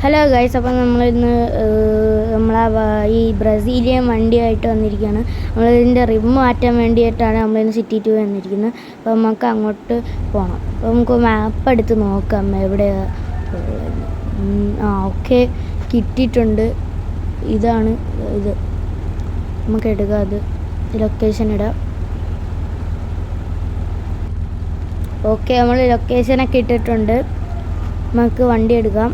Hello guys, അപ്പോൾ നമ്മളിന്ന് ഈ ബ്രസീലിയൻ വണ്ടിയായിട്ട് വന്നിരിക്കുകയാണ്. നമ്മളിതിൻ്റെ റിം മാറ്റാൻ വേണ്ടിയിട്ടാണ് നമ്മളിന്ന് സിറ്റി ടു വന്നിരിക്കുന്നത്. അപ്പോൾ നമുക്ക് അങ്ങോട്ട് പോകണം. അപ്പോൾ നമുക്ക് മാപ്പ് എടുത്ത് നോക്കാം എവിടെയാണ്. ഓക്കെ, കിട്ടിയിട്ടുണ്ട്. ഇതാണ് ഇത്. നമുക്ക് എടുക്കാം, അത് ലൊക്കേഷൻ ഇടാം. ഓക്കെ, നമ്മൾ ലൊക്കേഷനൊക്കെ ഇട്ടിട്ടുണ്ട്. നമുക്ക് വണ്ടി എടുക്കാം.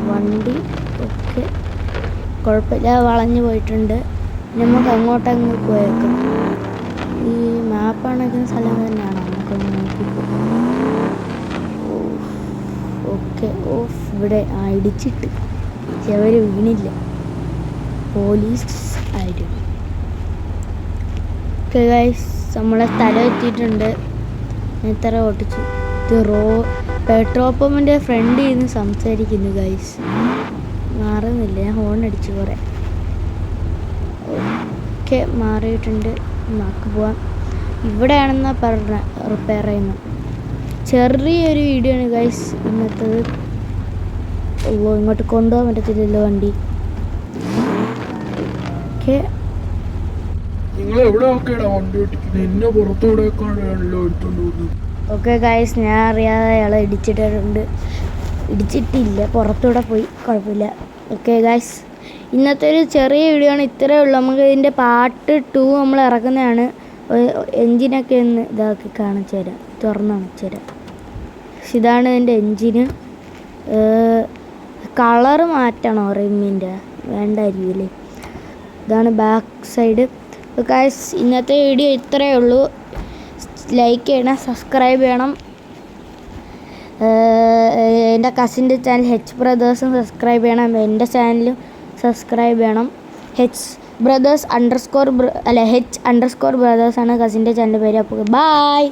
വണ്ടി ഓക്കെ, കുഴപ്പമില്ല, വളഞ്ഞു പോയിട്ടുണ്ട്. നമുക്ക് അങ്ങോട്ടങ്ങ് പോയേക്കാം. ഈ മാപ്പാണെങ്കിലും സ്ഥലം തന്നെയാണ്. നമുക്കൊന്ന് നോക്കിപ്പോ. ഓക്കെ, ഇവിടെ ഇടിച്ചിട്ട് ചെവര് വീണില്ല. പോലീസ് ആയിരുന്നു. ഓക്കെ ഗൈസ്, നമ്മളെ സ്ഥലം എത്തിയിട്ടുണ്ട്. ഇത്ര ഓട്ടിച്ചു. ഇത് പെട്രോൾ പമ്പിൻ്റെ ഫ്രണ്ടിൽ നിന്ന് സംസാരിക്കുന്നു ഗൈസ്. മാറുന്നില്ല, ഞാൻ ഹോൺ അടിച്ചു കുറേ. ഓക്കെ, മാറിയിട്ടുണ്ട്. നമുക്ക് പോവാം. ഇവിടെയാണെന്നാണ് പറഞ്ഞ റിപ്പയർ ചെയ്യുന്നത്. ചെറിയൊരു വീഡിയോ ആണ് ഗൈസ് ഇന്നത്തത്. ഇങ്ങോട്ട് കൊണ്ടുപോകാൻ പറ്റത്തില്ലല്ലോ വണ്ടി. ഓക്കെ, ഓക്കെ ഗൈസ്, ഞാൻ അറിയാതെ അയാളെ ഇടിച്ചിട്ടില്ല, പുറത്തൂടെ പോയി, കുഴപ്പമില്ല. ഓക്കെ ഗൈസ്, ഇന്നത്തെ ഒരു ചെറിയ വീഡിയോ ആണ്. ഇത്രയേ ഉള്ളൂ. നമുക്ക് ഇതിൻ്റെ പാർട്ട് 2 നമ്മൾ ഇറക്കുന്നതാണ്. എൻജിനൊക്കെ ഒന്ന് ഇതാക്കി കാണിച്ചു തരാം, തുറന്ന് കാണിച്ചു തരാം. ഇതാണ് ഇതിൻ്റെ എൻജിന്. കളറ് മാറ്റണോ റിമ്മിൻ്റെ? വേണ്ടായിരിക്കില്ലേ. ഇതാണ് ബാക്ക് സൈഡ്. ഗൈസ്, ഇന്നത്തെ വീഡിയോ ഇത്രയേ ഉള്ളൂ. ലൈക്ക് ചെയ്യണം, സബ്സ്ക്രൈബ് ചെയ്യണം. എൻ്റെ കസിൻ്റെ ചാനൽ H Brothers സബ്സ്ക്രൈബ് ചെയ്യണം. എൻ്റെ ചാനലും സബ്സ്ക്രൈബ് ചെയ്യണം. H Brothers_Brothers ആണ് കസിൻ്റെ ചാനലിൻ്റെ പേര്. അപ്പോൾ ബൈ.